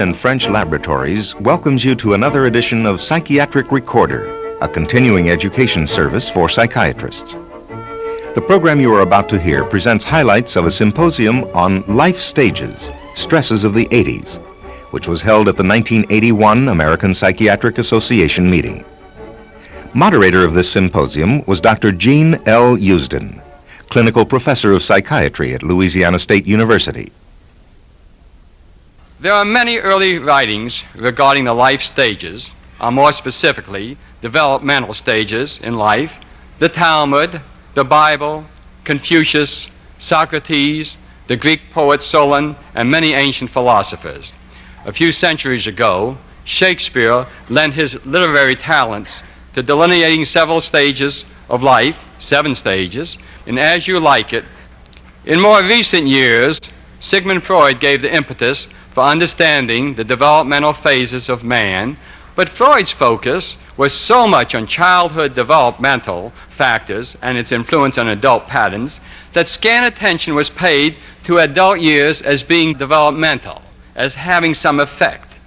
and French Laboratories welcomes you to another edition of Psychiatric Recorder, a continuing education service for psychiatrists. The program you are about to hear presents highlights of a symposium on life stages, stresses of the 80s, which was held at the 1981 American Psychiatric Association meeting. Moderator of this symposium was Dr. Jean L. Usden, clinical professor of psychiatry at Louisiana State University. There are many early writings regarding the life stages, or more specifically, developmental stages in life. The Talmud, the Bible, Confucius, Socrates, the Greek poet Solon, and many ancient philosophers. A few centuries ago, Shakespeare lent his literary talents to delineating several stages of life, 7 stages, in As You Like It. In more recent years, Sigmund Freud gave the impetus for understanding the developmental phases of man, but Freud's focus was so much on childhood developmental factors and its influence on adult patterns that scant attention was paid to adult years as being developmental, as having some effect.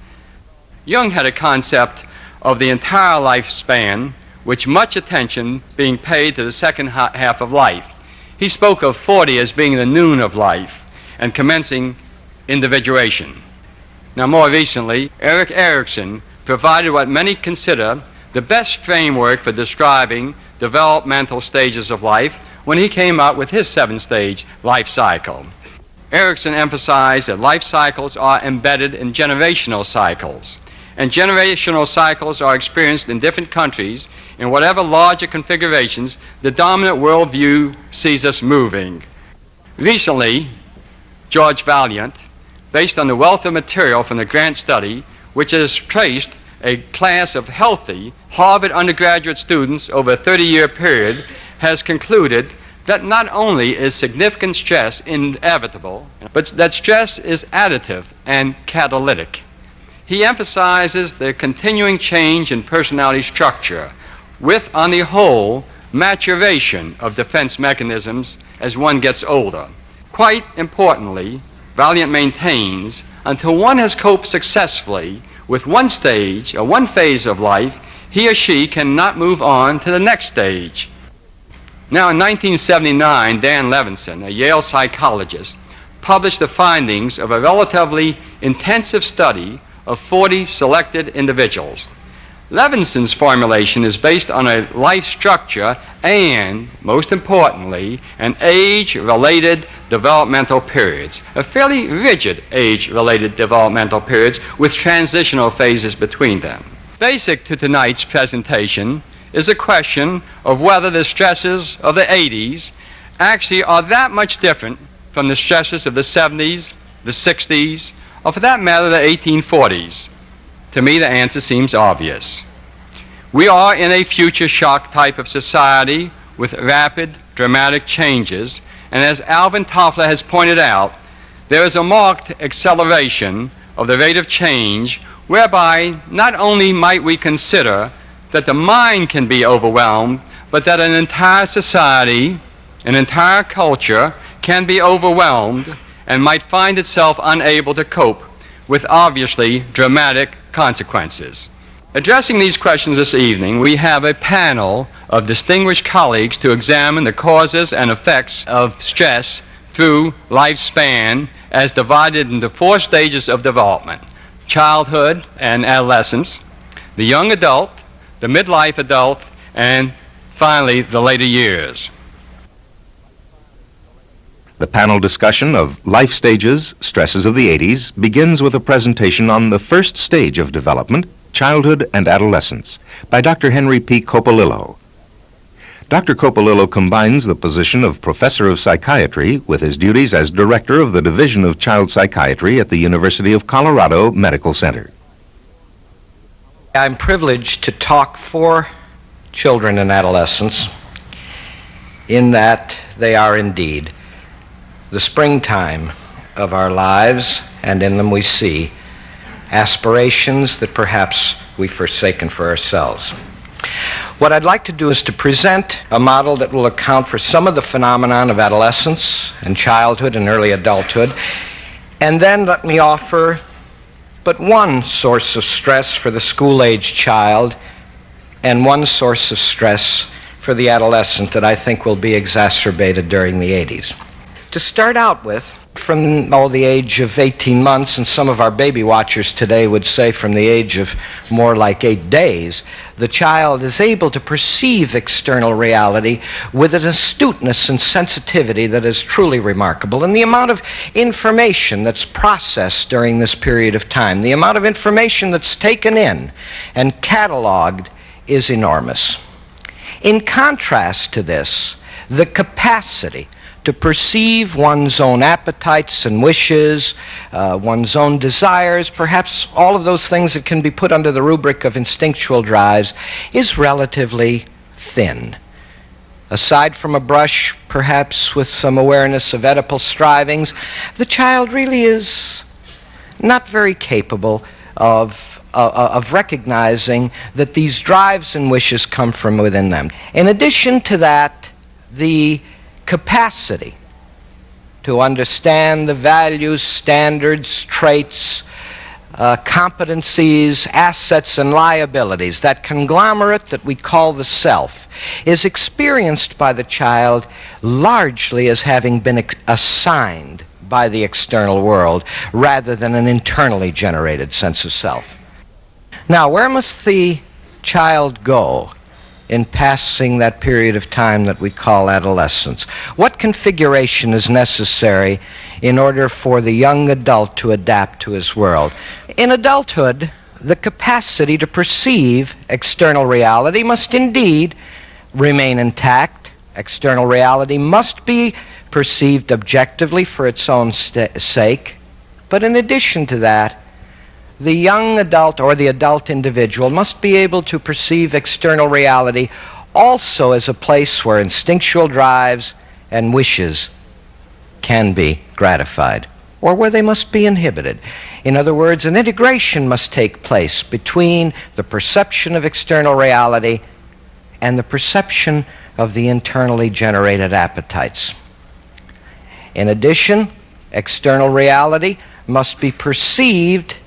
Jung had a concept of the entire lifespan, with much attention being paid to the second half of life. He spoke of 40 as being the noon of life and commencing individuation. Now, more recently, Erik Erikson provided what many consider the best framework for describing developmental stages of life when he came out with his 7-stage life cycle. Erikson emphasized that life cycles are embedded in generational cycles, and generational cycles are experienced in different countries in whatever larger configurations the dominant worldview sees us moving. Recently, George Valiant, based on the wealth of material from the Grant study, which has traced a class of healthy Harvard undergraduate students over a 30-year period, has concluded that not only is significant stress inevitable, but that stress is additive and catalytic. He emphasizes the continuing change in personality structure with, on the whole, maturation of defense mechanisms as one gets older. Quite importantly, Valiant maintains, until one has coped successfully with one stage or one phase of life, he or she cannot move on to the next stage. Now, in 1979, Dan Levinson, a Yale psychologist, published the findings of a relatively intensive study of 40 selected individuals. Levinson's formulation is based on a life structure and, most importantly, an age-related developmental periods, a fairly rigid age-related developmental periods with transitional phases between them. Basic to tonight's presentation is a question of whether the stresses of the 80s actually are that much different from the stresses of the 70s, the 60s, or for that matter, the 1840s. To me, the answer seems obvious. We are in a future shock type of society with rapid, dramatic changes, and as Alvin Toffler has pointed out, there is a marked acceleration of the rate of change whereby not only might we consider that the mind can be overwhelmed, but that an entire society, an entire culture can be overwhelmed and might find itself unable to cope with obviously dramatic consequences. Addressing these questions this evening, we have a panel of distinguished colleagues to examine the causes and effects of stress through lifespan as divided into 4 stages of development: childhood and adolescence, the young adult, the midlife adult, and finally the later years. The panel discussion of life stages, stresses of the 80s, begins with a presentation on the first stage of development, childhood and adolescence, by Dr. Henry P. Coppolillo. Dr. Coppolillo combines the position of professor of psychiatry with his duties as director of the Division of Child Psychiatry at the University of Colorado Medical Center. I'm privileged to talk for children and adolescents in that they are indeed the springtime of our lives, and in them we see aspirations that perhaps we've forsaken for ourselves. What I'd like to do is to present a model that will account for some of the phenomenon of adolescence and childhood and early adulthood, and then let me offer but one source of stress for the school-age child and one source of stress for the adolescent that I think will be exacerbated during the 80s. To start out with, from the age of 18 months, and some of our baby watchers today would say from the age of more like 8 days, the child is able to perceive external reality with an astuteness and sensitivity that is truly remarkable. And the amount of information that's processed during this period of time, the amount of information that's taken in and cataloged is enormous. In contrast to this, the capacity to perceive one's own appetites and wishes, one's own desires, perhaps all of those things that can be put under the rubric of instinctual drives, is relatively thin. Aside from a brush, perhaps with some awareness of Oedipal strivings, the child really is not very capable of recognizing that these drives and wishes come from within them. In addition to that, the capacity to understand the values, standards, traits, competencies, assets, and liabilities, that conglomerate that we call the self, is experienced by the child largely as having been assigned by the external world rather than an internally generated sense of self. Now, where must the child go in passing that period of time that we call adolescence? What configuration is necessary in order for the young adult to adapt to his world? In adulthood, the capacity to perceive external reality must indeed remain intact. External reality must be perceived objectively for its own sake. But in addition to that, the young adult or the adult individual must be able to perceive external reality also as a place where instinctual drives and wishes can be gratified, or where they must be inhibited. In other words, an integration must take place between the perception of external reality and the perception of the internally generated appetites. In addition, external reality must be perceived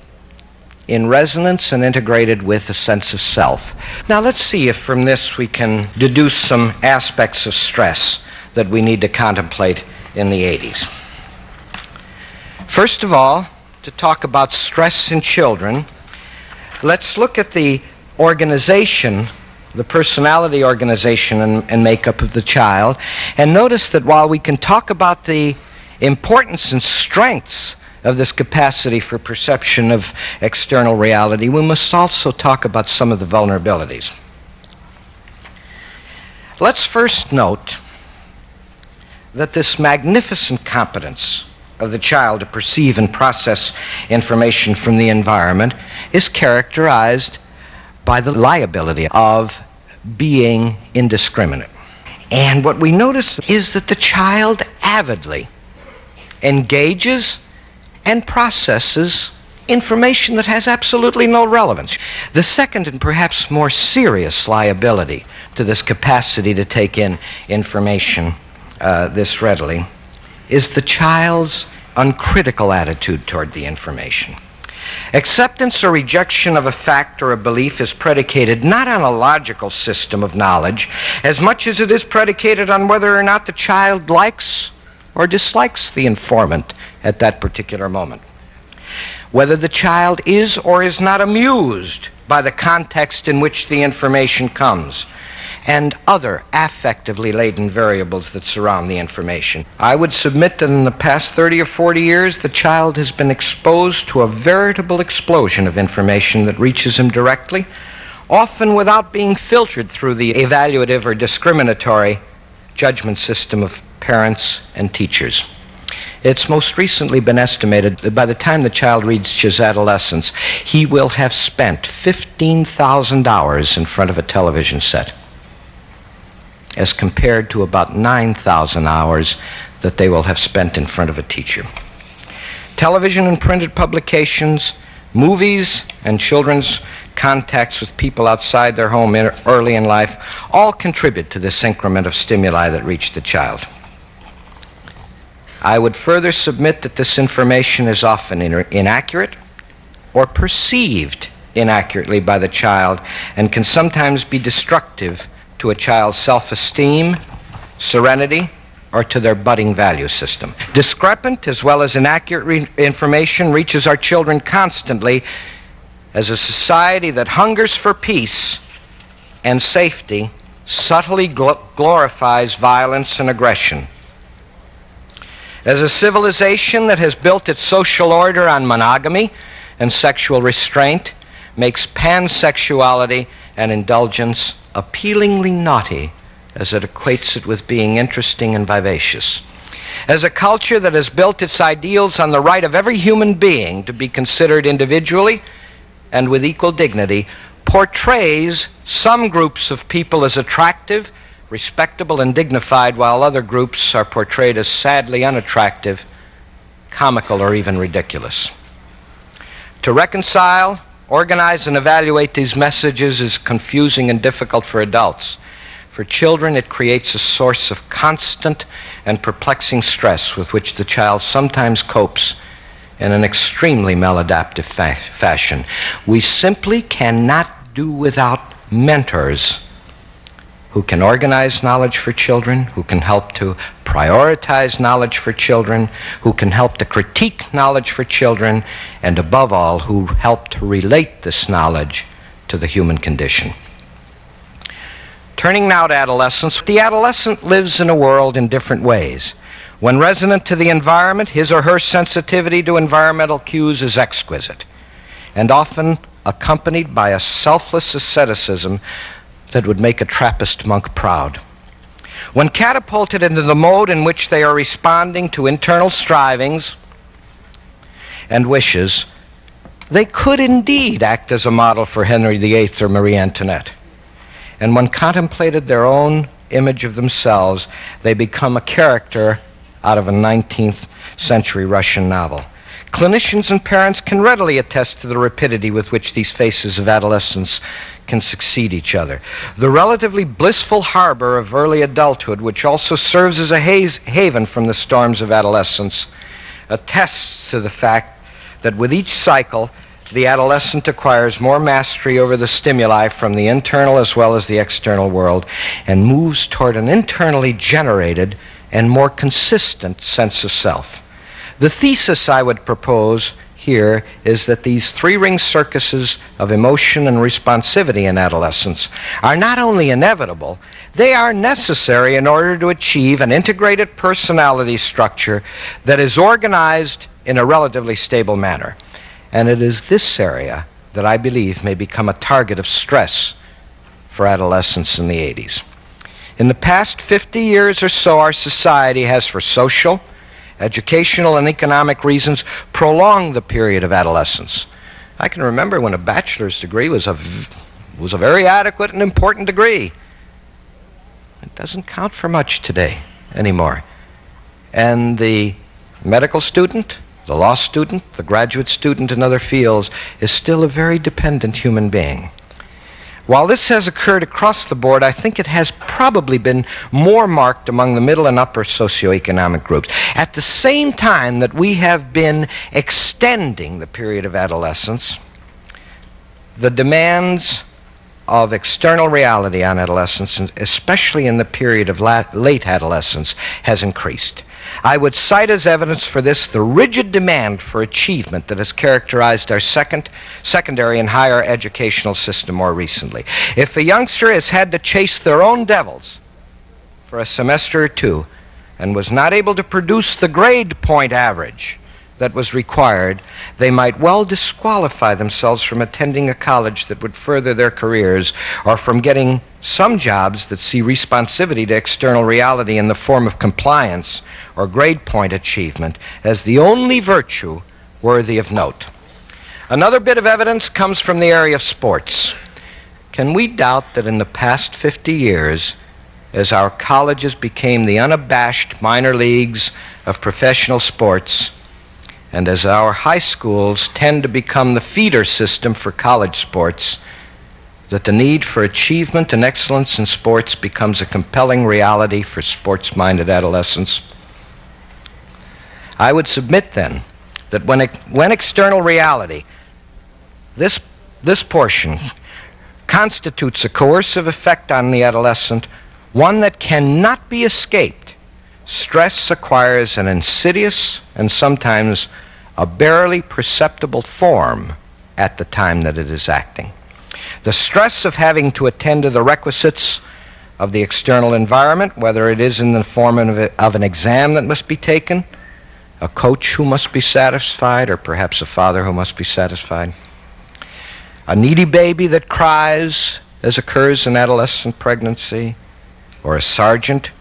in resonance and integrated with a sense of self. Now let's see if from this we can deduce some aspects of stress that we need to contemplate in the 80s. First of all, to talk about stress in children, let's look at the organization, the personality organization and makeup of the child, and notice that while we can talk about the importance and strengths of this capacity for perception of external reality, we must also talk about some of the vulnerabilities. Let's first note that this magnificent competence of the child to perceive and process information from the environment is characterized by the liability of being indiscriminate. And what we notice is that the child avidly engages and processes information that has absolutely no relevance. The second and perhaps more serious liability to this capacity to take in information this readily is the child's uncritical attitude toward the information. Acceptance or rejection of a fact or a belief is predicated not on a logical system of knowledge as much as it is predicated on whether or not the child likes or dislikes the informant at that particular moment. Whether the child is or is not amused by the context in which the information comes, and other affectively laden variables that surround the information. I would submit that in the past 30 or 40 years, the child has been exposed to a veritable explosion of information that reaches him directly, often without being filtered through the evaluative or discriminatory judgment system of parents and teachers. It's most recently been estimated that by the time the child reaches adolescence, he will have spent 15,000 hours in front of a television set, as compared to about 9,000 hours that they will have spent in front of a teacher. Television and printed publications, movies, and children's contacts with people outside their home early in life all contribute to this increment of stimuli that reach the child. I would further submit that this information is often inaccurate or perceived inaccurately by the child and can sometimes be destructive to a child's self-esteem, serenity, or to their budding value system. Discrepant as well as inaccurate information reaches our children constantly as a society that hungers for peace and safety subtly glorifies violence and aggression. As a civilization that has built its social order on monogamy and sexual restraint, makes pansexuality and indulgence appealingly naughty as it equates it with being interesting and vivacious. As a culture that has built its ideals on the right of every human being to be considered individually and with equal dignity, portrays some groups of people as attractive, respectable, and dignified, while other groups are portrayed as sadly unattractive, comical, or even ridiculous. To reconcile, organize, and evaluate these messages is confusing and difficult for adults. For children, it creates a source of constant and perplexing stress with which the child sometimes copes in an extremely maladaptive fashion. We simply cannot do without mentors who can organize knowledge for children, who can help to prioritize knowledge for children, who can help to critique knowledge for children, and above all, who help to relate this knowledge to the human condition. Turning now to adolescence, the adolescent lives in a world in different ways. When resonant to the environment, his or her sensitivity to environmental cues is exquisite, and often accompanied by a selfless asceticism that would make a Trappist monk proud. When catapulted into the mode in which they are responding to internal strivings and wishes, they could indeed act as a model for Henry VIII or Marie Antoinette. And when contemplated their own image of themselves, they become a character out of a 19th century Russian novel. Clinicians and parents can readily attest to the rapidity with which these phases of adolescence can succeed each other. The relatively blissful harbor of early adulthood, which also serves as a haven from the storms of adolescence, attests to the fact that with each cycle, the adolescent acquires more mastery over the stimuli from the internal as well as the external world and moves toward an internally generated and more consistent sense of self. The thesis I would propose here is that these three-ring circuses of emotion and responsivity in adolescence are not only inevitable, they are necessary in order to achieve an integrated personality structure that is organized in a relatively stable manner. And it is this area that I believe may become a target of stress for adolescents in the 80s. In the past 50 years or so, our society has, for social, educational, and economic reasons, prolonged the period of adolescence. I can remember when a bachelor's degree was a very adequate and important degree. It doesn't count for much today anymore. And the medical student, the law student, the graduate student in other fields is still a very dependent human being. While this has occurred across the board, I think it has probably been more marked among the middle and upper socioeconomic groups. At the same time that we have been extending the period of adolescence, the demands of external reality on adolescents, especially in the period of late adolescence, has increased. I would cite as evidence for this the rigid demand for achievement that has characterized our secondary and higher educational system more recently. If a youngster has had to chase their own devils for a semester or two and was not able to produce the grade point average that was required, they might well disqualify themselves from attending a college that would further their careers or from getting some jobs that see responsivity to external reality in the form of compliance or grade point achievement as the only virtue worthy of note. Another bit of evidence comes from the area of sports. Can we doubt that in the past 50 years, as our colleges became the unabashed minor leagues of professional sports, and as our high schools tend to become the feeder system for college sports, that the need for achievement and excellence in sports becomes a compelling reality for sports-minded adolescents? I would submit then that when external reality This portion constitutes a coercive effect on the adolescent, one that cannot be escaped. Stress acquires an insidious and sometimes a barely perceptible form at the time that it is acting. The stress of having to attend to the requisites of the external environment, whether it is in the form of an exam that must be taken, a coach who must be satisfied, or perhaps a father who must be satisfied, a needy baby that cries, as occurs in adolescent pregnancy, or a sergeant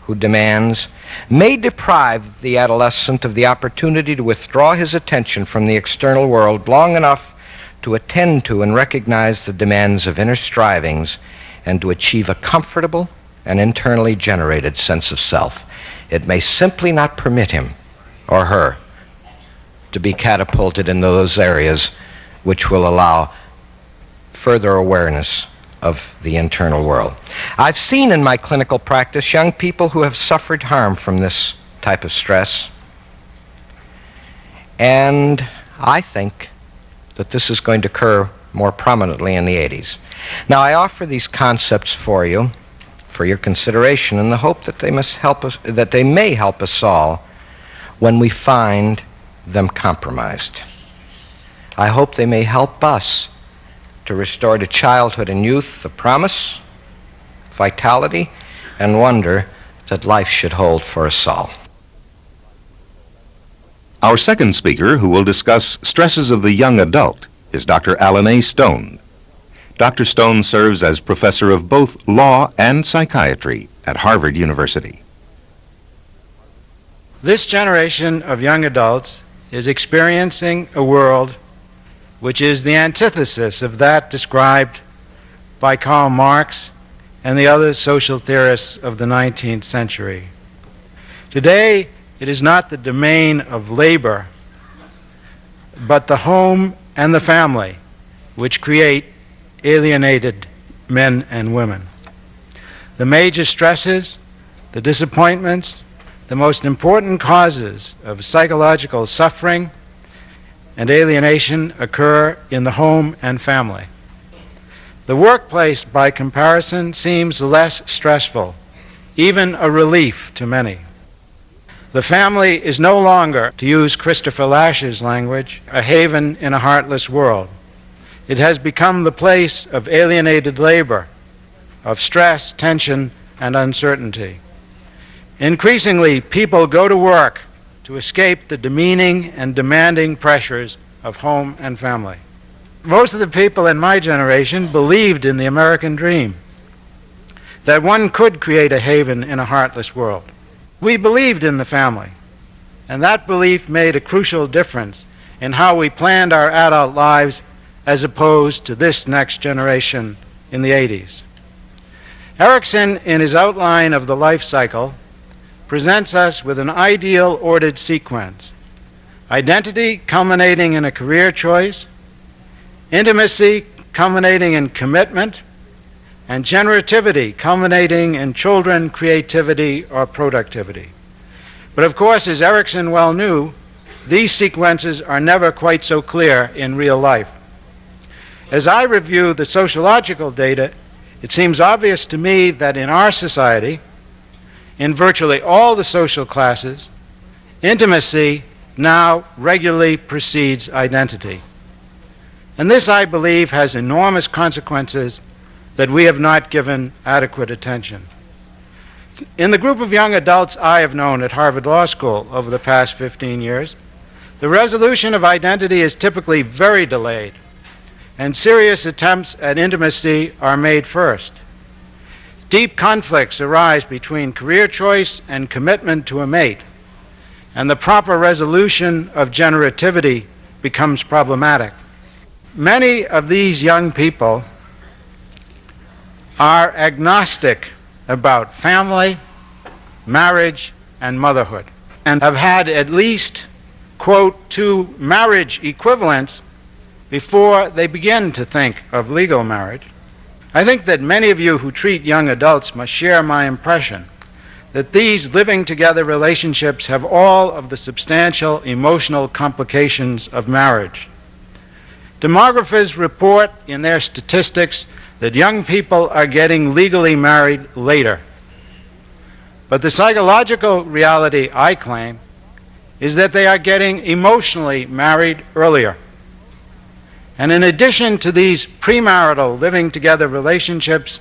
who demands, may deprive the adolescent of the opportunity to withdraw his attention from the external world long enough to attend to and recognize the demands of inner strivings and to achieve a comfortable and internally generated sense of self. It may simply not permit him or her to be catapulted in those areas which will allow further awareness of the internal world. I've seen in my clinical practice young people who have suffered harm from this type of stress, and I think that this is going to occur more prominently in the 80s. Now, I offer these concepts for you, for your consideration, in the hope that they may help us all when we find them compromised. I hope they may help us to restore to childhood and youth the promise, vitality, and wonder that life should hold for us all. Our second speaker, who will discuss stresses of the young adult, is Dr. Alan A. Stone. Dr. Stone serves as professor of both law and psychiatry at Harvard University. This generation of young adults is experiencing a world which is the antithesis of that described by Karl Marx and the other social theorists of the 19th century. Today, it is not the domain of labor, but the home and the family which create alienated men and women. The major stresses, the disappointments, the most important causes of psychological suffering and alienation occur in the home and family. The workplace, by comparison, seems less stressful, even a relief to many. The family is no longer, to use Christopher Lash's language, a haven in a heartless world. It has become the place of alienated labor, of stress, tension, and uncertainty. Increasingly, people go to work to escape the demeaning and demanding pressures of home and family. Most of the people in my generation believed in the American dream, that one could create a haven in a heartless world. We believed in the family, and that belief made a crucial difference in how we planned our adult lives as opposed to this next generation in the 80s. Erikson, in his outline of the life cycle, presents us with an ideal ordered sequence: identity culminating in a career choice, intimacy culminating in commitment, and generativity culminating in children, creativity, or productivity. But of course, as Erikson well knew, these sequences are never quite so clear in real life. As I review the sociological data, it seems obvious to me that in our society, in virtually all the social classes, intimacy now regularly precedes identity. And this, I believe, has enormous consequences that we have not given adequate attention. In the group of young adults I have known at Harvard Law School over the past 15 years, the resolution of identity is typically very delayed, and serious attempts at intimacy are made first. Deep conflicts arise between career choice and commitment to a mate, and the proper resolution of generativity becomes problematic. Many of these young people are agnostic about family, marriage, and motherhood, and have had at least, quote, 2 marriage equivalents before they begin to think of legal marriage. I think that many of you who treat young adults must share my impression that these living together relationships have all of the substantial emotional complications of marriage. Demographers report in their statistics that young people are getting legally married later. But the psychological reality, I claim, is that they are getting emotionally married earlier. And in addition to these premarital living together relationships,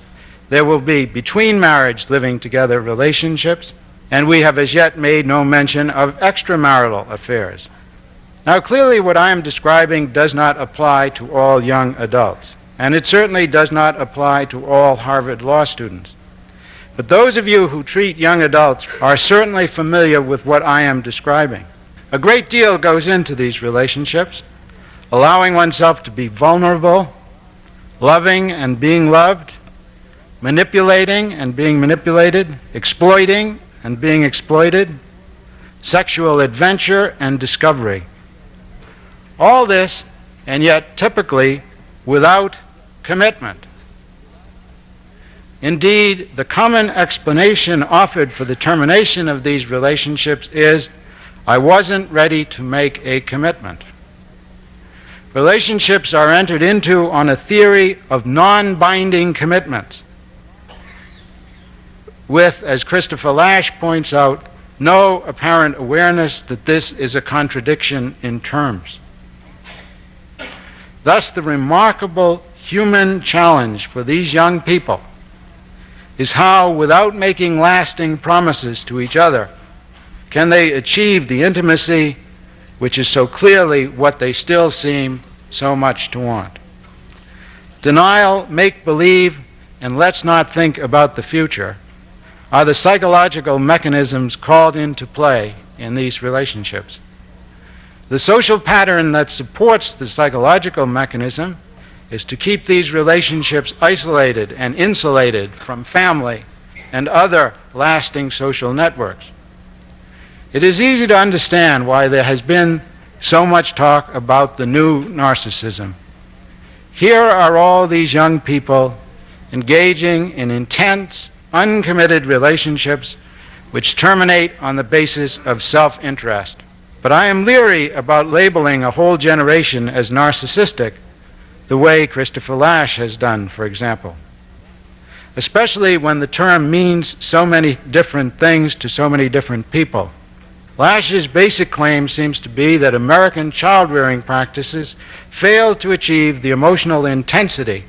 there will be between marriage living together relationships, and we have as yet made no mention of extramarital affairs. Now, clearly what I am describing does not apply to all young adults, and it certainly does not apply to all Harvard law students. But those of you who treat young adults are certainly familiar with what I am describing. A great deal goes into these relationships, allowing oneself to be vulnerable, loving and being loved, manipulating and being manipulated, exploiting and being exploited, sexual adventure and discovery. All this, and yet typically without commitment. Indeed, the common explanation offered for the termination of these relationships is, I wasn't ready to make a commitment. Relationships are entered into on a theory of non-binding commitments, with, as Christopher Lasch points out, no apparent awareness that this is a contradiction in terms. Thus, the remarkable human challenge for these young people is how, without making lasting promises to each other, can they achieve the intimacy which is so clearly what they still seem so much to want. Denial, make-believe, and let's not think about the future are the psychological mechanisms called into play in these relationships. The social pattern that supports the psychological mechanism is to keep these relationships isolated and insulated from family and other lasting social networks. It is easy to understand why there has been so much talk about the new narcissism. Here are all these young people engaging in intense, uncommitted relationships which terminate on the basis of self-interest. But I am leery about labeling a whole generation as narcissistic the way Christopher Lasch has done, for example, especially when the term means so many different things to so many different people. Lasch's basic claim seems to be that American child-rearing practices fail to achieve the emotional intensity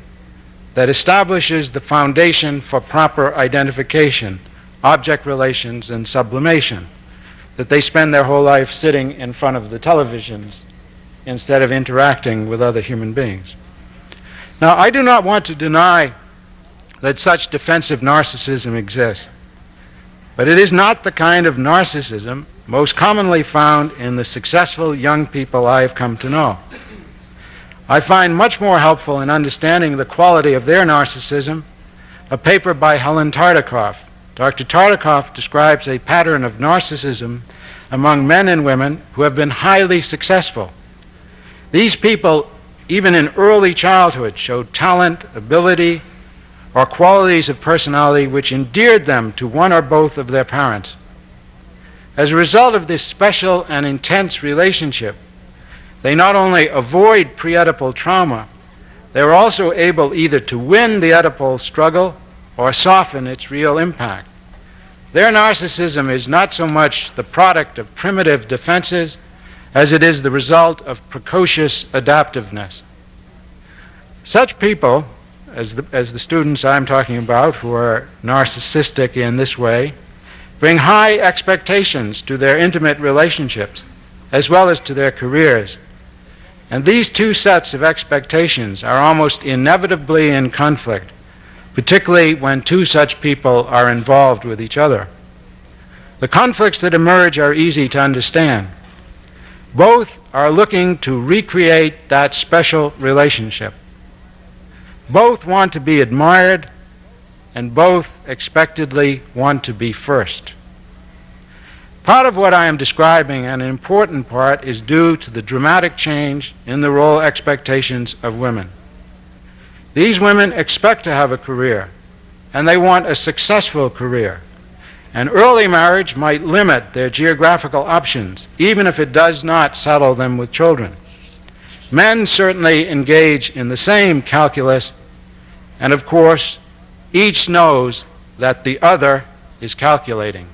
that establishes the foundation for proper identification, object relations, and sublimation, that they spend their whole life sitting in front of the televisions instead of interacting with other human beings. Now, I do not want to deny that such defensive narcissism exists, but it is not the kind of narcissism most commonly found in the successful young people I have come to know. I find much more helpful in understanding the quality of their narcissism a paper by Helen Tartikoff. Dr. Tartikoff describes a pattern of narcissism among men and women who have been highly successful. These people, even in early childhood, showed talent, ability, or qualities of personality which endeared them to one or both of their parents. As a result of this special and intense relationship, they not only avoid pre-Oedipal trauma, they are also able either to win the Oedipal struggle or soften its real impact. Their narcissism is not so much the product of primitive defenses as it is the result of precocious adaptiveness. Such people, as the students I'm talking about who are narcissistic in this way, bring high expectations to their intimate relationships as well as to their careers. And these two sets of expectations are almost inevitably in conflict, particularly when two such people are involved with each other. The conflicts that emerge are easy to understand. Both are looking to recreate that special relationship. Both want to be admired, and both expectedly want to be first. Part of what I am describing, and an important part, is due to the dramatic change in the role expectations of women. These women expect to have a career, and they want a successful career. And early marriage might limit their geographical options, even if it does not saddle them with children. Men certainly engage in the same calculus, and of course, each knows that the other is calculating.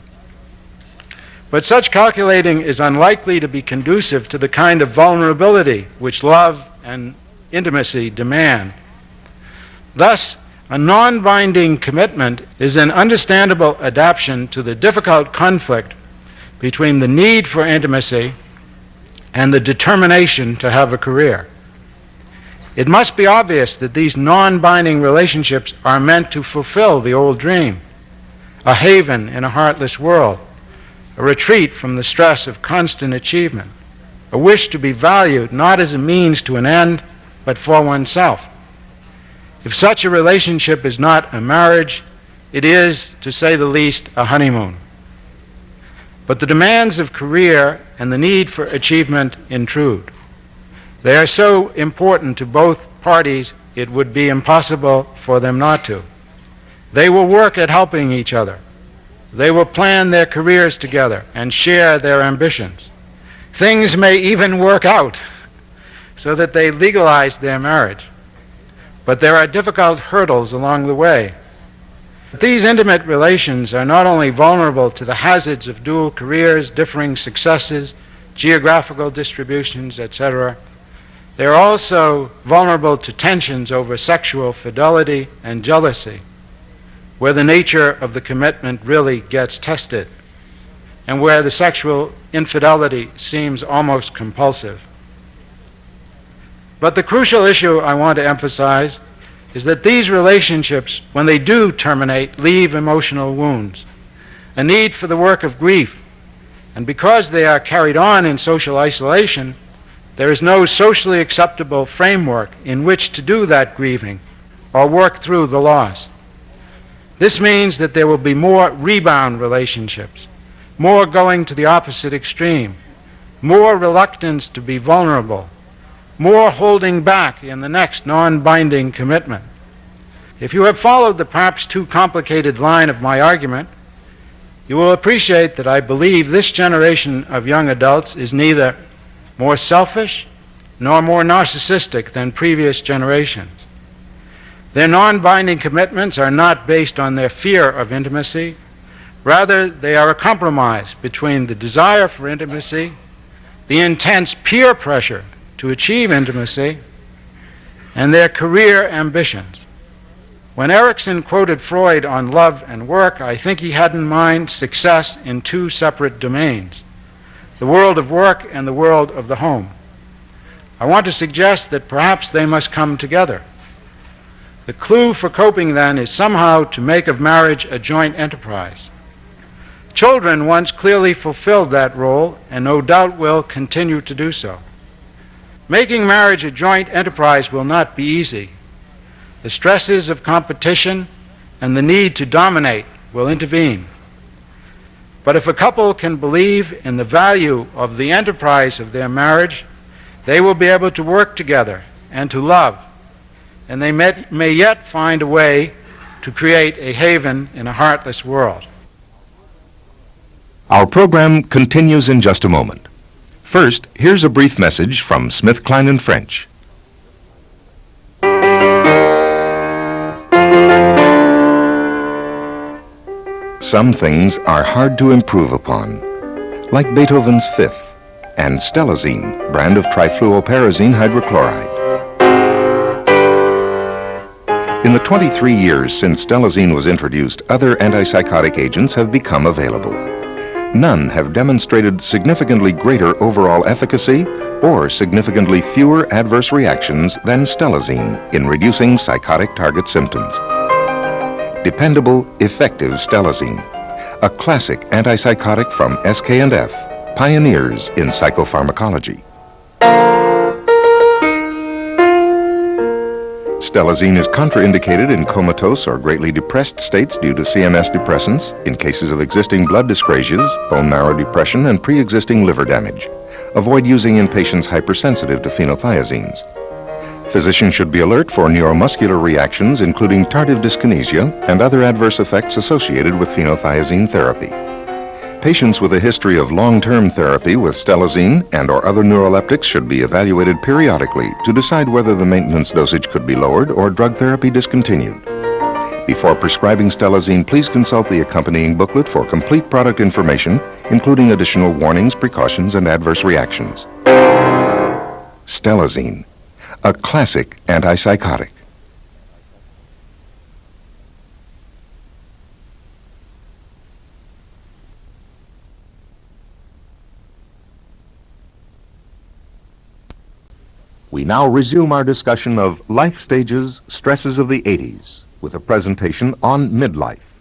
But such calculating is unlikely to be conducive to the kind of vulnerability which love and intimacy demand. Thus, a non-binding commitment is an understandable adaptation to the difficult conflict between the need for intimacy and the determination to have a career. It must be obvious that these non-binding relationships are meant to fulfill the old dream, a haven in a heartless world, a retreat from the stress of constant achievement, a wish to be valued not as a means to an end, but for oneself. If such a relationship is not a marriage, it is, to say the least, a honeymoon. But the demands of career and the need for achievement intrude. They are so important to both parties, it would be impossible for them not to. They will work at helping each other. They will plan their careers together and share their ambitions. Things may even work out so that they legalize their marriage. But there are difficult hurdles along the way. These intimate relations are not only vulnerable to the hazards of dual careers, differing successes, geographical distributions, etc., they are also vulnerable to tensions over sexual fidelity and jealousy, where the nature of the commitment really gets tested, and where the sexual infidelity seems almost compulsive. But the crucial issue I want to emphasize is that these relationships, when they do terminate, leave emotional wounds, a need for the work of grief, and because they are carried on in social isolation, there is no socially acceptable framework in which to do that grieving or work through the loss. This means that there will be more rebound relationships, more going to the opposite extreme, more reluctance to be vulnerable, more holding back in the next non-binding commitment. If you have followed the perhaps too complicated line of my argument, you will appreciate that I believe this generation of young adults is neither more selfish nor more narcissistic than previous generations. Their non-binding commitments are not based on their fear of intimacy. Rather, they are a compromise between the desire for intimacy, the intense peer pressure to achieve intimacy, and their career ambitions. When Erikson quoted Freud on love and work, I think he had in mind success in two separate domains, the world of work and the world of the home. I want to suggest that perhaps they must come together. The clue for coping, then, is somehow to make of marriage a joint enterprise. Children once clearly fulfilled that role, and no doubt will continue to do so. Making marriage a joint enterprise will not be easy. The stresses of competition and the need to dominate will intervene. But if a couple can believe in the value of the enterprise of their marriage, they will be able to work together and to love, and they may yet find a way to create a haven in a heartless world. Our program continues in just a moment. First, here's a brief message from Smith, Klein and French. Some things are hard to improve upon, like Beethoven's Fifth and Stelazine, brand of trifluoperazine hydrochloride. In the 23 years since Stelazine was introduced, other antipsychotic agents have become available. None have demonstrated significantly greater overall efficacy or significantly fewer adverse reactions than Stelazine in reducing psychotic target symptoms. Dependable, effective Stelazine, a classic antipsychotic from SK&F, pioneers in psychopharmacology. Stelazine is contraindicated in comatose or greatly depressed states due to CNS depressants, in cases of existing blood dyscrasias, bone marrow depression, and pre-existing liver damage. Avoid using in patients hypersensitive to phenothiazines. Physicians should be alert for neuromuscular reactions, including tardive dyskinesia and other adverse effects associated with phenothiazine therapy. Patients with a history of long-term therapy with stelazine and/or other neuroleptics should be evaluated periodically to decide whether the maintenance dosage could be lowered or drug therapy discontinued. Before prescribing stelazine, please consult the accompanying booklet for complete product information, including additional warnings, precautions, and adverse reactions. Stelazine, a classic antipsychotic. We now resume our discussion of life stages, stresses of the 80s, with a presentation on midlife.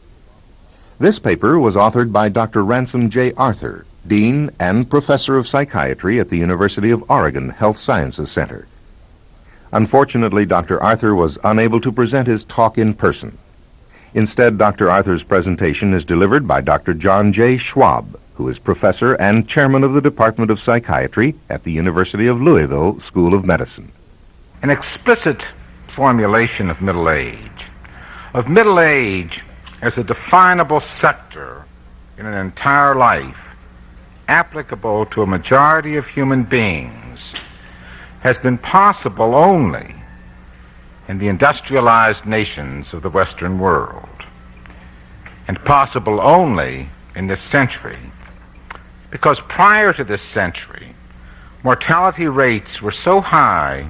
This paper was authored by Dr. Ransom J. Arthur, Dean and Professor of Psychiatry at the University of Oregon Health Sciences Center. Unfortunately, Dr. Arthur was unable to present his talk in person. Instead, Dr. Arthur's presentation is delivered by Dr. John J. Schwab, who is professor and chairman of the Department of Psychiatry at the University of Louisville School of Medicine. An explicit formulation of middle age as a definable sector in an entire life applicable to a majority of human beings has been possible only in the industrialized nations of the Western world, and possible only in this century, because prior to this century, mortality rates were so high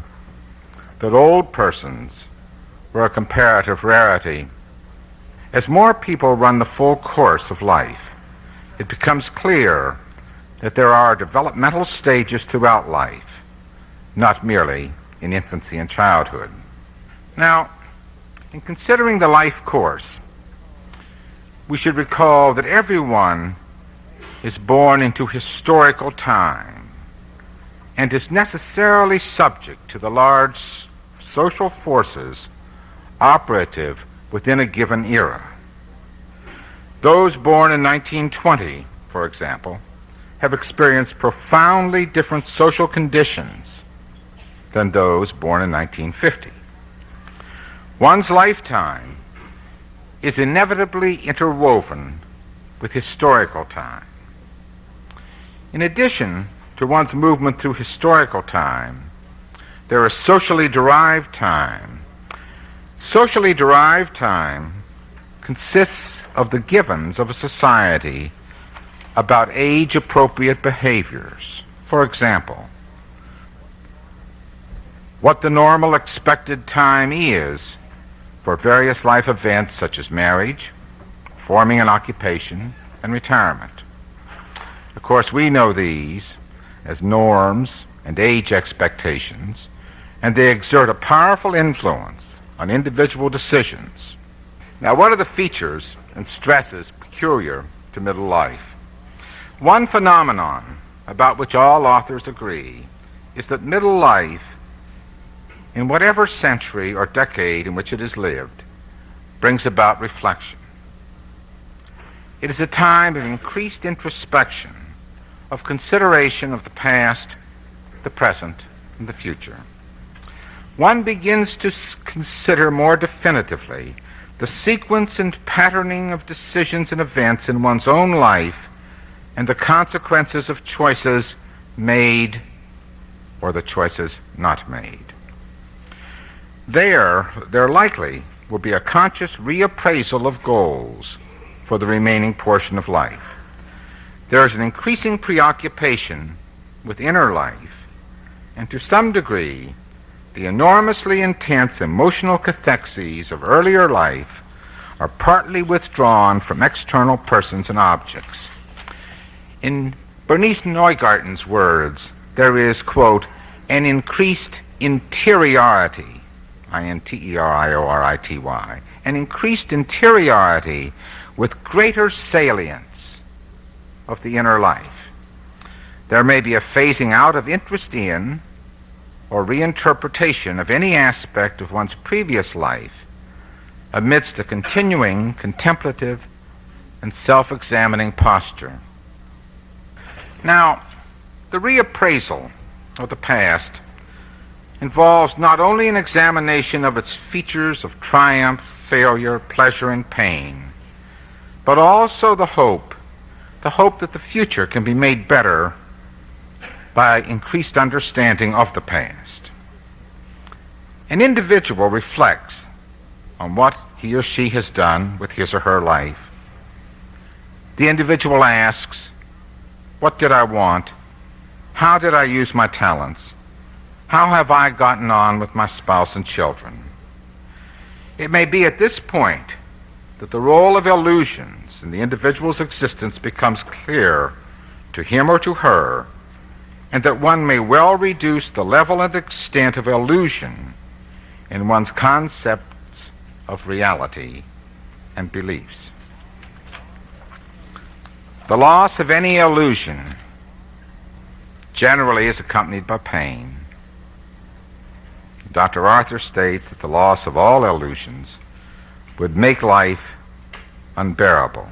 that old persons were a comparative rarity. As more people run the full course of life, it becomes clear that there are developmental stages throughout life, not merely in infancy and childhood. Now, in considering the life course, we should recall that everyone is born into historical time and is necessarily subject to the large social forces operative within a given era. Those born in 1920, for example, have experienced profoundly different social conditions than those born in 1950. One's lifetime is inevitably interwoven with historical time. In addition to one's movement through historical time, there is socially derived time. Socially derived time consists of the givens of a society about age-appropriate behaviors. For example, what the normal expected time is for various life events such as marriage, forming an occupation, and retirement. Of course, we know these as norms and age expectations, and they exert a powerful influence on individual decisions. Now, what are the features and stresses peculiar to middle life? One phenomenon about which all authors agree is that middle life, in whatever century or decade in which it is lived, brings about reflection. It is a time of increased introspection, of consideration of the past, the present, and the future. One begins to consider more definitively the sequence and patterning of decisions and events in one's own life and the consequences of choices made or the choices not made. There likely will be a conscious reappraisal of goals for the remaining portion of life. There is an increasing preoccupation with inner life, and to some degree, the enormously intense emotional cathexes of earlier life are partly withdrawn from external persons and objects. In Bernice Neugarten's words, there is, quote, an increased interiority, I-N-T-E-R-I-O-R-I-T-Y, an increased interiority with greater salience of the inner life. There may be a phasing out of interest in or reinterpretation of any aspect of one's previous life amidst a continuing contemplative and self-examining posture. Now, the reappraisal of the past involves not only an examination of its features of triumph, failure, pleasure, and pain, but also the hope to hope that the future can be made better by increased understanding of the past. An individual reflects on what he or she has done with his or her life. The individual asks, what did I want? How did I use my talents? How have I gotten on with my spouse and children? It may be at this point that the role of illusions in the individual's existence becomes clear to him or to her, and that one may well reduce the level and extent of illusion in one's concepts of reality and beliefs. The loss of any illusion generally is accompanied by pain. Dr. Arthur states that the loss of all illusions would make life unbearable.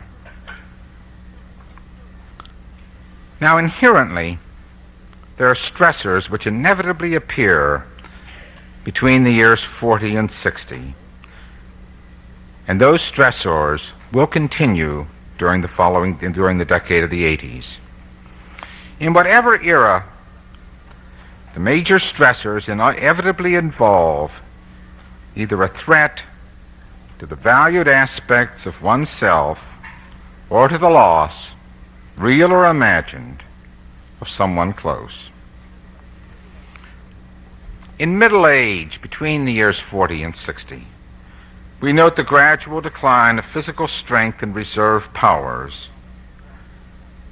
Now, inherently, there are stressors which inevitably appear between the years 40 and 60, and those stressors will continue during the decade of the 80s. In whatever era, the major stressors inevitably involve either a threat to the valued aspects of oneself or to the loss, real or imagined, of someone close. In middle age, between the years 40 and 60, we note the gradual decline of physical strength and reserve powers,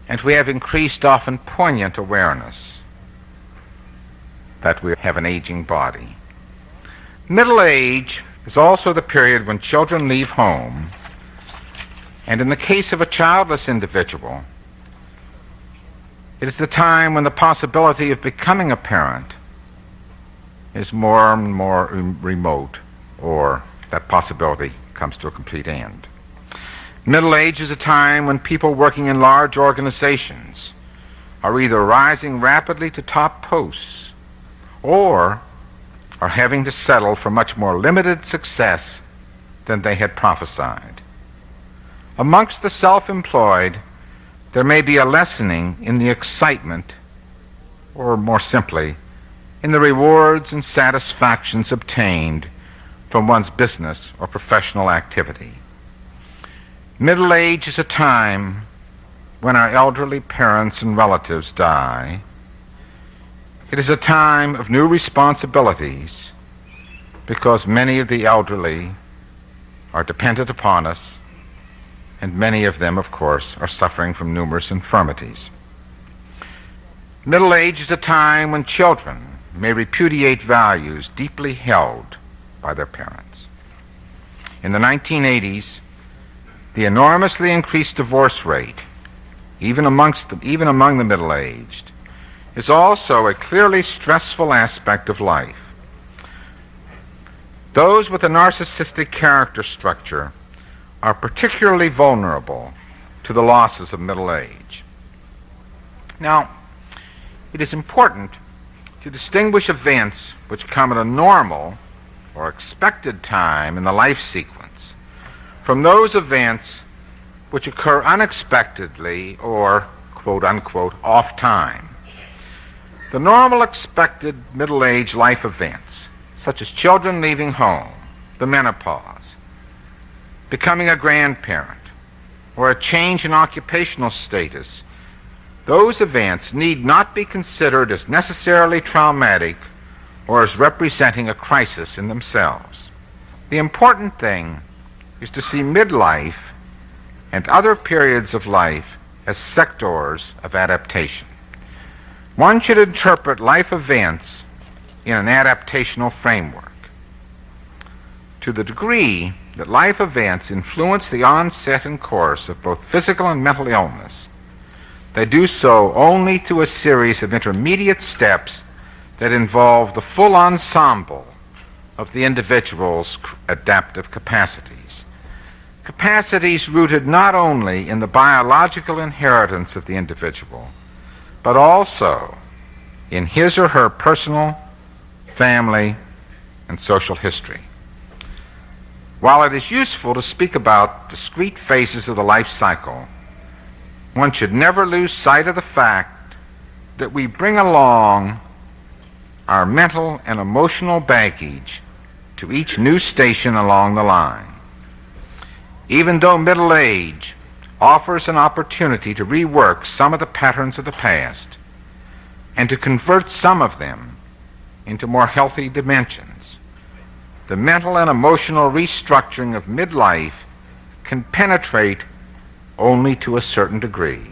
and we have increased, often poignant awareness that we have an aging body. Middle age is also the period when children leave home, and in the case of a childless individual, it is the time when the possibility of becoming a parent is more and more remote, or that possibility comes to a complete end. Middle age is a time when people working in large organizations are either rising rapidly to top posts or are having to settle for much more limited success than they had prophesied. Amongst the self-employed, there may be a lessening in the excitement, or more simply, in the rewards and satisfactions obtained from one's business or professional activity. Middle age is a time when our elderly parents and relatives die. It is a time of new responsibilities because many of the elderly are dependent upon us, and many of them, of course, are suffering from numerous infirmities. Middle age is a time when children may repudiate values deeply held by their parents. In the 1980s, the enormously increased divorce rate, even among the middle-aged, is also a clearly stressful aspect of life. Those with a narcissistic character structure are particularly vulnerable to the losses of middle age. Now, it is important to distinguish events which come at a normal or expected time in the life sequence from those events which occur unexpectedly or, quote-unquote, off time. The normal expected middle-age life events, such as children leaving home, the menopause, becoming a grandparent, or a change in occupational status, those events need not be considered as necessarily traumatic or as representing a crisis in themselves. The important thing is to see midlife and other periods of life as sectors of adaptation. One should interpret life events in an adaptational framework. To the degree that life events influence the onset and course of both physical and mental illness, they do so only through a series of intermediate steps that involve the full ensemble of the individual's adaptive capacities. Capacities rooted not only in the biological inheritance of the individual, but also in his or her personal, family, and social history. While it is useful to speak about discrete phases of the life cycle, one should never lose sight of the fact that we bring along our mental and emotional baggage to each new station along the line. Even though middle age offers an opportunity to rework some of the patterns of the past and to convert some of them into more healthy dimensions, the mental and emotional restructuring of midlife can penetrate only to a certain degree.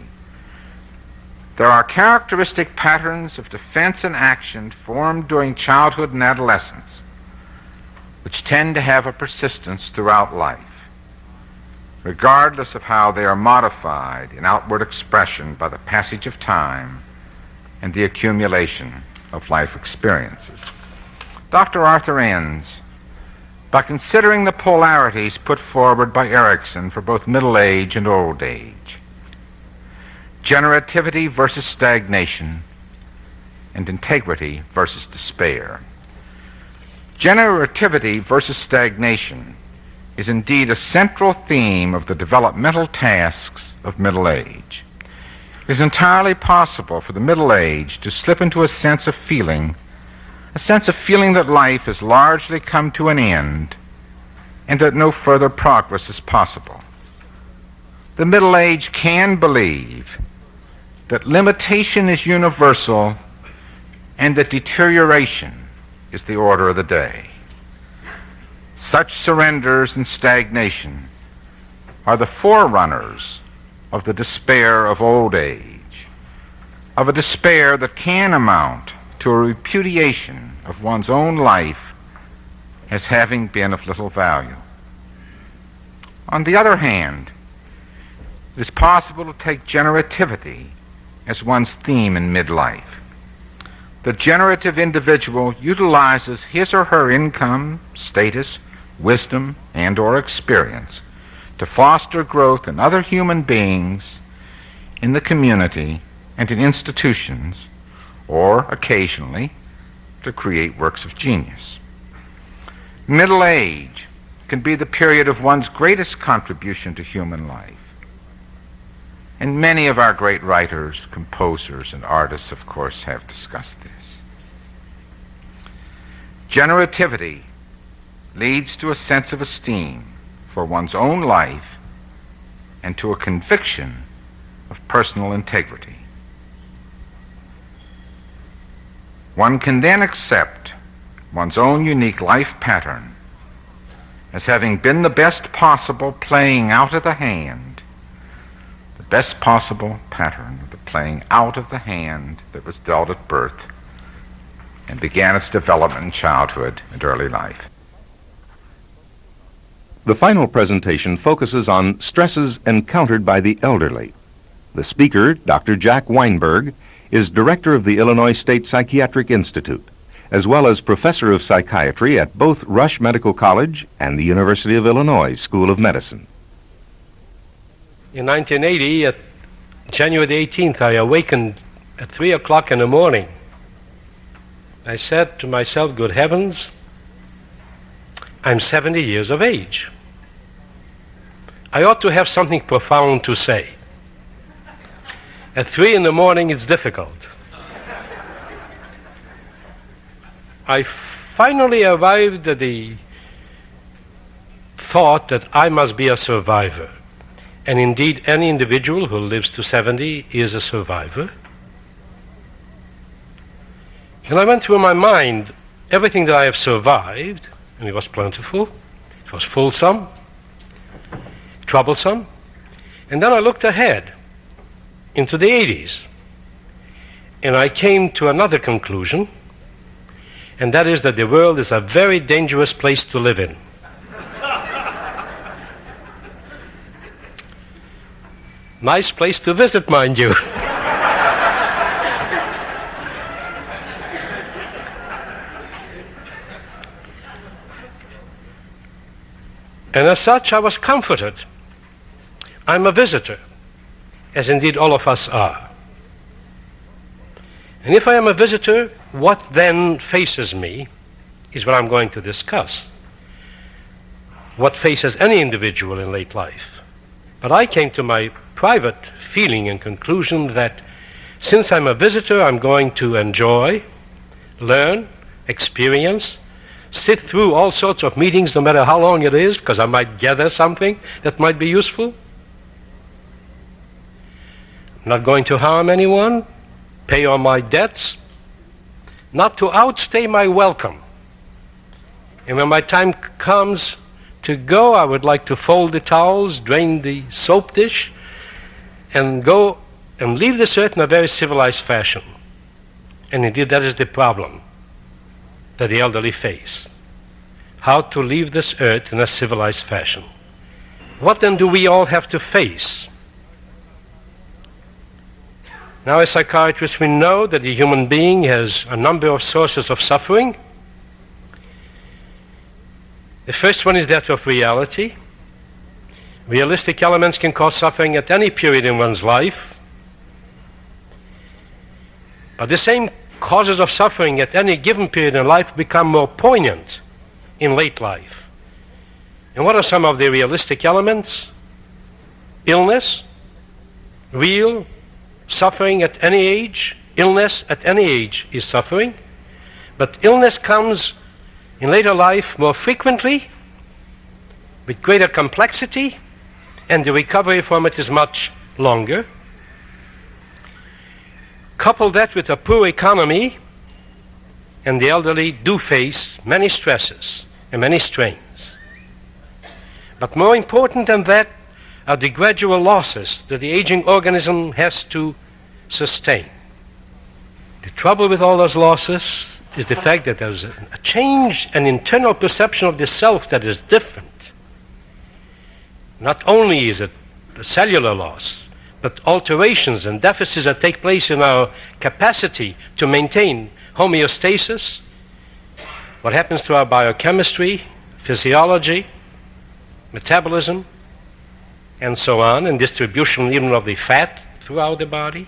There are characteristic patterns of defense and action formed during childhood and adolescence which tend to have a persistence throughout life, regardless of how they are modified in outward expression by the passage of time and the accumulation of life experiences. Dr. Arthur ends by considering the polarities put forward by Erickson for both middle age and old age: generativity versus stagnation, and integrity versus despair. Generativity versus stagnation is indeed a central theme of the developmental tasks of middle age. It is entirely possible for the middle age to slip into a sense of feeling that life has largely come to an end and that no further progress is possible. The middle age can believe that limitation is universal and that deterioration is the order of the day. Such surrenders and stagnation are the forerunners of the despair of old age, of a despair that can amount to a repudiation of one's own life as having been of little value. On the other hand, it is possible to take generativity as one's theme in midlife. The generative individual utilizes his or her income, status, wisdom, and or experience to foster growth in other human beings, in the community, and in institutions, or occasionally to create works of genius. Middle age can be the period of one's greatest contribution to human life. And many of our great writers, composers, and artists, of course, have discussed this. Generativity leads to a sense of esteem for one's own life and to a conviction of personal integrity. One can then accept one's own unique life pattern as having been the best possible playing out of the hand, the best possible pattern of the playing out of the hand that was dealt at birth and began its development in childhood and early life. The final presentation focuses on stresses encountered by the elderly. The speaker, Dr. Jack Weinberg, is director of the Illinois State Psychiatric Institute, as well as professor of psychiatry at both Rush Medical College and the University of Illinois School of Medicine. In 1980, at January the 18th, I awakened at 3 o'clock in the morning. I said to myself, good heavens, I'm 70 years of age. I ought to have something profound to say. At 3 in the morning, it's difficult. I finally arrived at the thought that I must be a survivor. And indeed, any individual who lives to 70 is a survivor. And I went through my mind everything that I have survived, and it was plentiful, it was fulsome, troublesome. And then I looked ahead into the 80s, and I came to another conclusion, and that is that the world is a very dangerous place to live in. Nice place to visit, mind you. And as such, I was comforted. I'm a visitor, as indeed all of us are. And if I am a visitor, what then faces me is what I'm going to discuss. What faces any individual in late life. But I came to my private feeling and conclusion that since I'm a visitor, I'm going to enjoy, learn, experience, sit through all sorts of meetings, no matter how long it is, because I might gather something that might be useful. I'm not going to harm anyone, pay all my debts, not to outstay my welcome. And when my time comes to go, I would like to fold the towels, drain the soap dish, and go and leave this earth in a very civilized fashion. And indeed, that is the problem that the elderly face. How to leave this earth in a civilized fashion. What then do we all have to face? Now, as psychiatrists, we know that the human being has a number of sources of suffering. The first one is that of reality. Realistic elements can cause suffering at any period in one's life. But the same causes of suffering at any given period in life become more poignant in late life. And what are some of the realistic elements? Illness, real suffering at any age. Illness at any age is suffering. But illness comes in later life more frequently, with greater complexity, and the recovery from it is much longer. Couple that with a poor economy, and the elderly do face many stresses and many strains. But more important than that are the gradual losses that the aging organism has to sustain. The trouble with all those losses is the fact that there's a change, an internal perception of the self that is different. Not only is it the cellular loss, but alterations and deficits that take place in our capacity to maintain homeostasis, what happens to our biochemistry, physiology, metabolism, and so on, and distribution even of the fat throughout the body.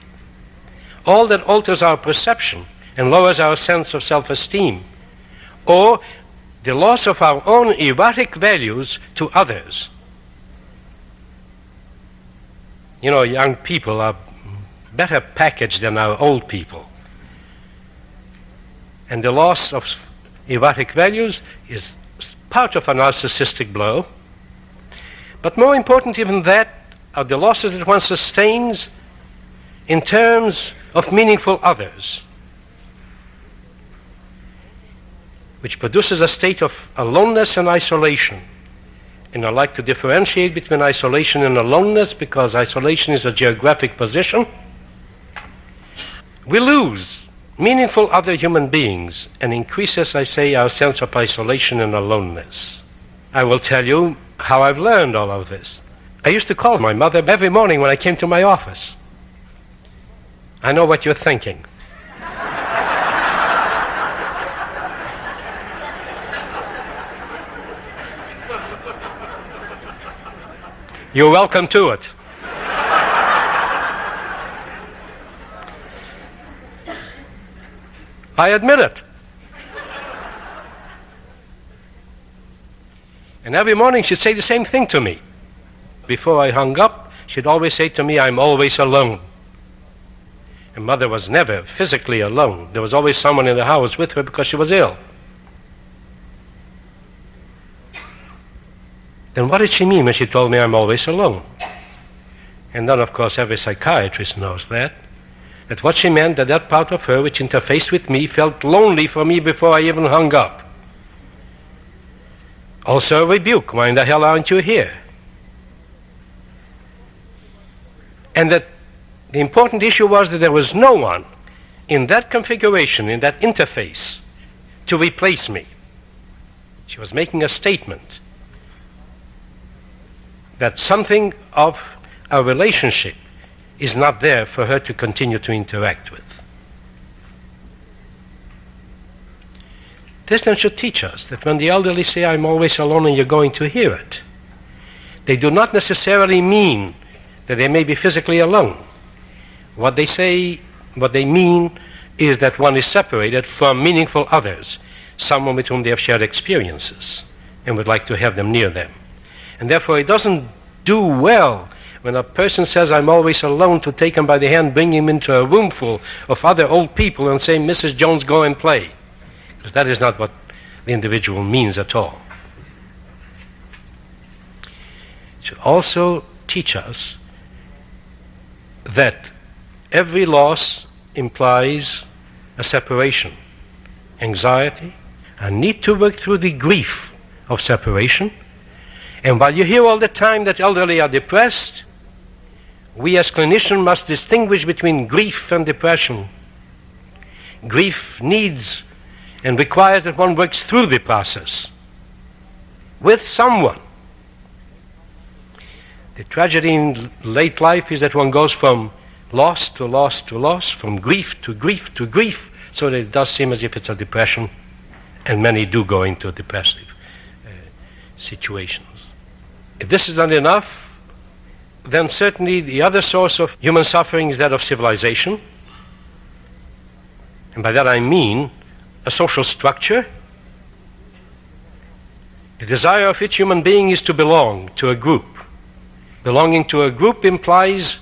All that alters our perception and lowers our sense of self-esteem, or the loss of our own erratic values to others. You know, young people are better packaged than our old people. And the loss of erratic values is part of a narcissistic blow. But more important even that are the losses that one sustains in terms of meaningful others, which produces a state of aloneness and isolation. And I like to differentiate between isolation and aloneness, because isolation is a geographic position. We lose meaningful other human beings and increase, as I say, our sense of isolation and aloneness. I will tell you how I've learned all of this. I used to call my mother every morning when I came to my office. I know what you're thinking. You're welcome to it. I admit it. And every morning she'd say the same thing to me. Before I hung up, she'd always say to me, "I'm always alone." And Mother was never physically alone. There was always someone in the house with her because she was ill. Then what did she mean when she told me I'm always alone? And then, of course, every psychiatrist knows that what she meant, that part of her which interfaced with me felt lonely for me before I even hung up. Also a rebuke, why in the hell aren't you here? And that the important issue was that there was no one in that configuration, in that interface, to replace me. She was making a statement that something of our relationship is not there for her to continue to interact with. This then should teach us that when the elderly say, "I'm always alone," and you're going to hear it, they do not necessarily mean that they may be physically alone. What they say, what they mean is that one is separated from meaningful others, someone with whom they have shared experiences and would like to have them near them. And therefore it doesn't do well when a person says, I'm always alone, to take him by the hand, bring him into a room full of other old people and say, Mrs. Jones, go and play. Because that is not what the individual means at all. It should also teach us that every loss implies a separation, anxiety, a need to work through the grief of separation. And while you hear all the time that elderly are depressed, we as clinicians must distinguish between grief and depression. Grief needs and requires that one works through the process with someone. The tragedy in late life is that one goes from loss to loss to loss, from grief to grief to grief, so that it does seem as if it's a depression, and many do go into depressive situations. If this is not enough, then certainly the other source of human suffering is that of civilization. And by that I mean a social structure. The desire of each human being is to belong to a group. Belonging to a group implies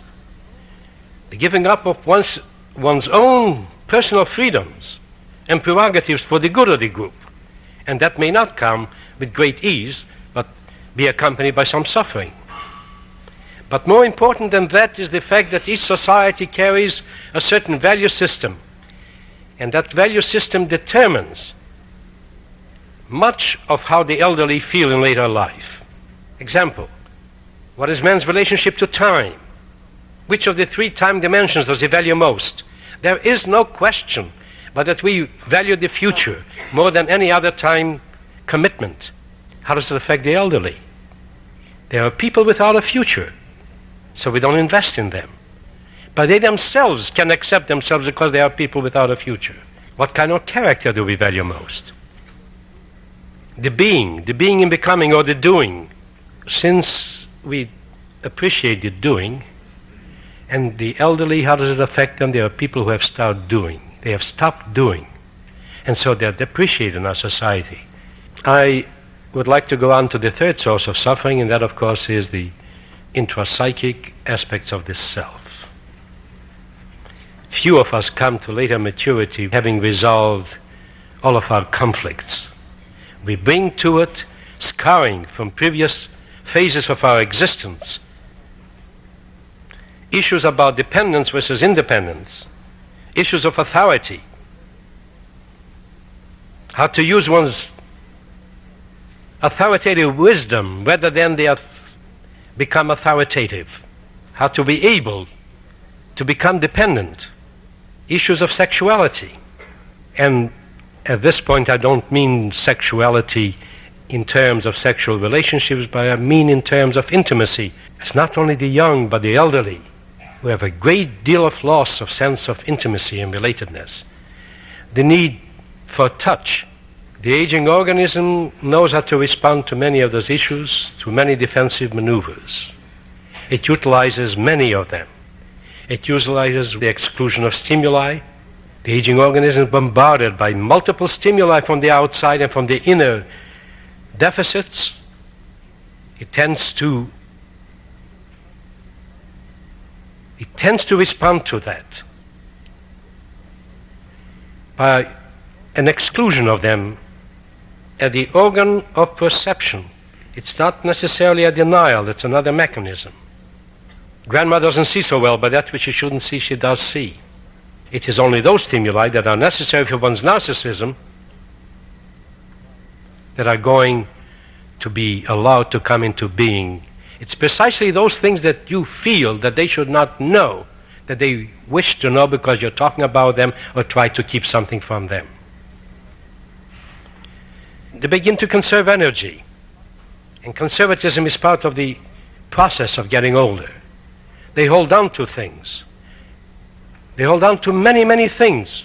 the giving up of one's own personal freedoms and prerogatives for the good of the group. And that may not come with great ease, but be accompanied by some suffering. But more important than that is the fact that each society carries a certain value system, and that value system determines much of how the elderly feel in later life. Example, what is man's relationship to time? Which of the three time dimensions does he value most? There is no question but that we value the future more than any other time commitment. How does it affect the elderly? There are people without a future, so we don't invest in them. But they themselves can accept themselves because they are people without a future. What kind of character do we value most? The being in becoming, or the doing. Since we appreciate the doing, and the elderly, how does it affect them? There are people who have started doing. They have stopped doing. And so they're depreciated in our society. I would like to go on to the third source of suffering, and that, of course, is the intrapsychic aspects of the self. Few of us come to later maturity having resolved all of our conflicts. We bring to it scarring from previous phases of our existence, issues about dependence versus independence, issues of authority, how to use one's authoritative wisdom rather than become authoritative, how to be able to become dependent, issues of sexuality. And at this point I don't mean sexuality in terms of sexual relationships, but I mean in terms of intimacy. It's not only the young but the elderly who have a great deal of loss of sense of intimacy and relatedness. The need for touch. The aging organism knows how to respond to many of those issues through many defensive maneuvers. It utilizes many of them. It utilizes the exclusion of stimuli. The aging organism is bombarded by multiple stimuli from the outside and from the inner deficits. It tends to respond to that by an exclusion of them at the organ of perception. It's not necessarily a denial, it's another mechanism. Grandma doesn't see so well, but that which she shouldn't see, she does see. It is only those stimuli that are necessary for one's narcissism that are going to be allowed to come into being. It's precisely those things that you feel that they should not know, that they wish to know because you're talking about them or try to keep something from them. They begin to conserve energy. And conservatism is part of the process of getting older. They hold on to things. They hold on to many, many things.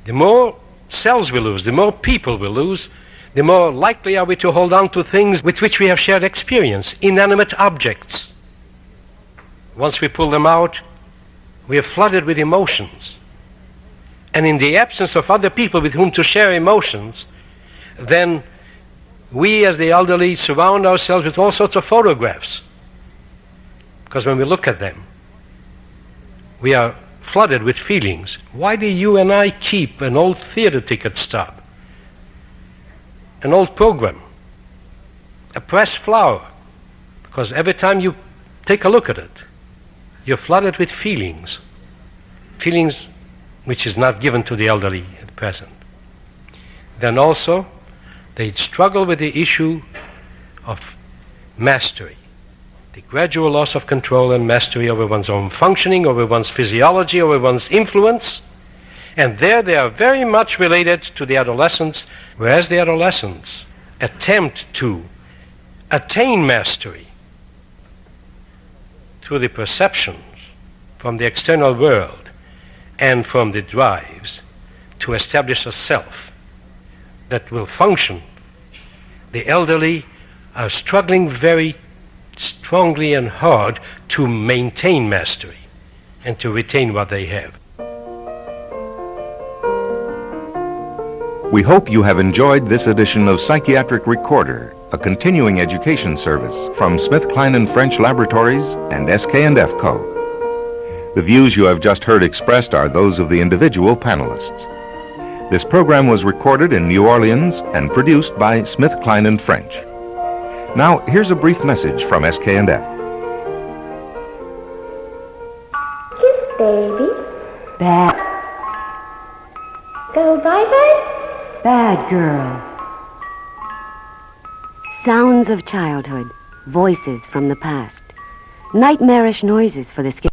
The more cells we lose, the more people we lose, the more likely are we to hold on to things with which we have shared experience, inanimate objects. Once we pull them out, we are flooded with emotions. And in the absence of other people with whom to share emotions, then we as the elderly surround ourselves with all sorts of photographs. Because when we look at them, we are flooded with feelings. Why do you and I keep an old theater ticket stub, an old program, a pressed flower? Because every time you take a look at it, you're flooded with feelings which is not given to the elderly at present. Then also, they struggle with the issue of mastery, the gradual loss of control and mastery over one's own functioning, over one's physiology, over one's influence. And there they are very much related to the adolescents, whereas the adolescents attempt to attain mastery through the perceptions from the external world and from the drives to establish a self that will function. The elderly are struggling very strongly and hard to maintain mastery and to retain what they have. We hope you have enjoyed this edition of Psychiatric Recorder, a continuing education service from SmithKline & French Laboratories and SK&F Co. The views you have just heard expressed are those of the individual panelists. This program was recorded in New Orleans and produced by SmithKline & French. Now, here's a brief message from SK&F. Kiss, baby. Bad. Go bye-bye. Bad girl. Sounds of childhood, voices from the past, nightmarish noises for the skin.